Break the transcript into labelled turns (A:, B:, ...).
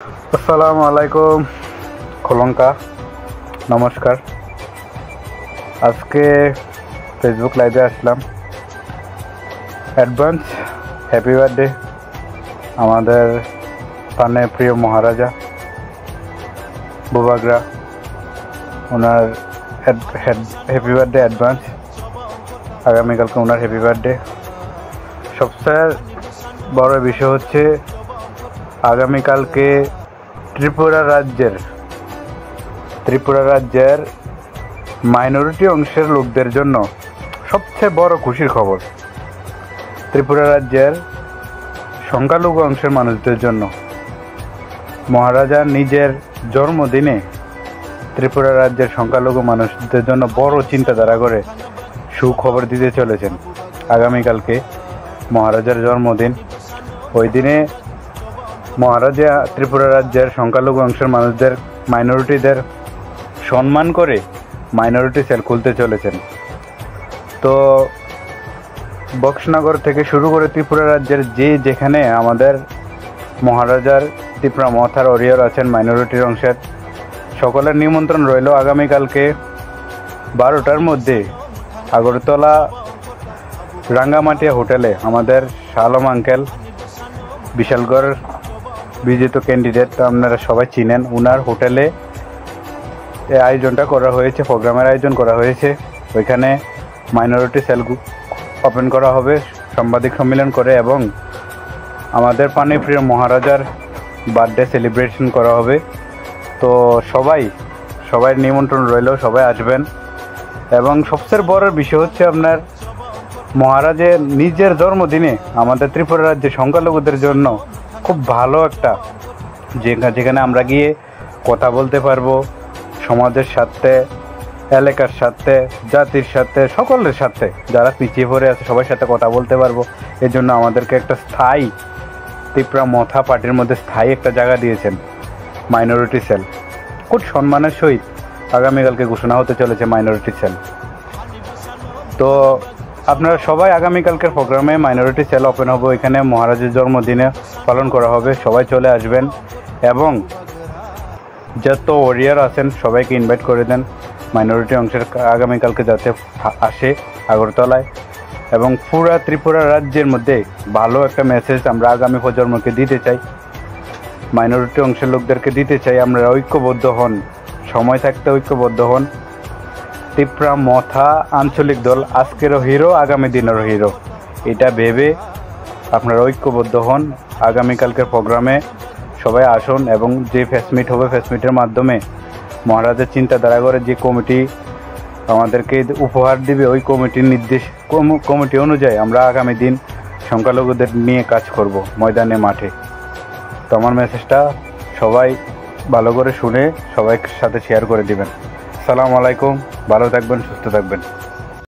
A: আসসালামু আলাইকুম খোলঙ্কা, নমস্কার। আজকে ফেসবুক লাইভে আসলাম। অ্যাডভান্স হ্যাপি বার্থডে আমাদের প্রাণের প্রিয় মহারাজা বুবাগ্রা, ওনার হ্যাপি বার্থডে অ্যাডভান্স। আগামীকালকে ওনার হ্যাপি বার্থডে। সবচেয়ে বড় বিষয় হচ্ছে আগামীকালকে ত্রিপুরা রাজ্যের মাইনরিটি অংশের লোকদের জন্য সবচেয়ে বড় খুশির খবর। ত্রিপুরা রাজ্যের সংখ্যালঘু অংশের মানুষদের জন্য মহারাজা নিজের জন্মদিনে ত্রিপুরা রাজ্যের সংখ্যালঘু মানুষদের জন্য বড় চিন্তাধারা করে সুখবর দিতে চলেছেন। আগামীকালকে মহারাজার জন্মদিন। ওই দিনে মহারাজা ত্রিপুরা রাজ্যের সংখ্যালঘু অংশের মানুষদের মাইনরিটিদের সম্মান করে মাইনরিটি সেল খুলতে চলেছেন। তো বক্সনগর থেকে শুরু করে ত্রিপুরা রাজ্যের যেখানে আমাদের মহারাজার ত্রিপুরা মথার ওরিয়র আছেন মাইনরিটির অংশের, সকলের নিমন্ত্রণ রইল আগামীকালকে 12টার মধ্যে আগরতলা রাঙ্গামাটিয়া হোটেলে। আমাদের শালম আঙ্কেল বিশালগড় বিজেত ক্যান্ডিডেট, আপনারা সবাই চিনেন। ওনার হোটেলে এই আয়োজনটা করা হয়েছে, প্রোগ্রামের আয়োজন করা হয়েছে। ওইখানে মাইনরিটি সেল ওপেন করা হবে, সাংবাদিক সম্মেলন করে, এবং আমাদের প্রাণপ্রিয় মহারাজার বার্থডে সেলিব্রেশন করা হবে। তো সবাই নিমন্ত্রণ রইল, সবাই আসবেন। এবং সবচেয়ে বড় বিষয় হচ্ছে আপনার মহারাজের নিজের জন্মদিনে আমাদের ত্রিপুরা রাজ্যের সংখ্যালঘুদের জন্য খুব ভালো একটা যেখানে আমরা গিয়ে কথা বলতে পারবো, সমাজের সাথে, এলাকার সাথে, জাতির সাথে, সকলের সাথে, যারা পিছিয়ে পড়ে আছে সবার সাথে কথা বলতে পারবো। এর জন্য আমাদেরকে একটা স্থায়ী ত্রিপুরা মথা পার্টির মধ্যে স্থায়ী একটা জায়গা দিয়েছেন মাইনরিটি সেল। খুব সম্মানের সহিত আগামীকালকে ঘোষণা হতে চলেছে মাইনরিটি সেল। তো আপনারা সবাই আগামীকালকের প্রোগ্রামে মাইনরিটি সেল ওপেন হবে, এখানে মহারাজের জন্মদিনে পালন করা হবে। সবাই চলে আসবেন এবং যত ওরিয়ার আছেন সবাইকে ইনভাইট করে দেন মাইনরিটি অংশের আগামীকালকে যাতে আসে আগরতলায়। এবং পুরা ত্রিপুরা রাজ্যের মধ্যে ভালো একটা মেসেজ আমরা আগামী প্রজন্মকে দিতে চাই, মাইনরিটি অংশের লোকদেরকে দিতে চাই। আমরা ঐক্যবদ্ধ হন, সময় থাকতে ঐক্যবদ্ধ হন। ত্রিপুরা মথা আঞ্চলিক দল আজকেরও হিরো, আগামী দিনেরও হিরো, এটা ভেবে আপনারা ঐক্যবদ্ধ হন। আগামীকালকের প্রোগ্রামে সবাই আসুন এবং যে ফেসমিট হবে ফেসমিটের মাধ্যমে মহারাজের চিন্তাধারা করে যে কমিটি আমাদেরকে উপহার দিবে, ওই কমিটির কমিটি অনুযায়ী আমরা আগামী দিন সংখ্যালঘুদের নিয়ে কাজ করব ময়দানে, মাঠে। তো আমার মেসেজটা সবাই ভালো করে শুনে সবাই সাথে শেয়ার করে দিবেন। আসসালামু আলাইকুম, ভালো থাকবেন, সুস্থ থাকবেন।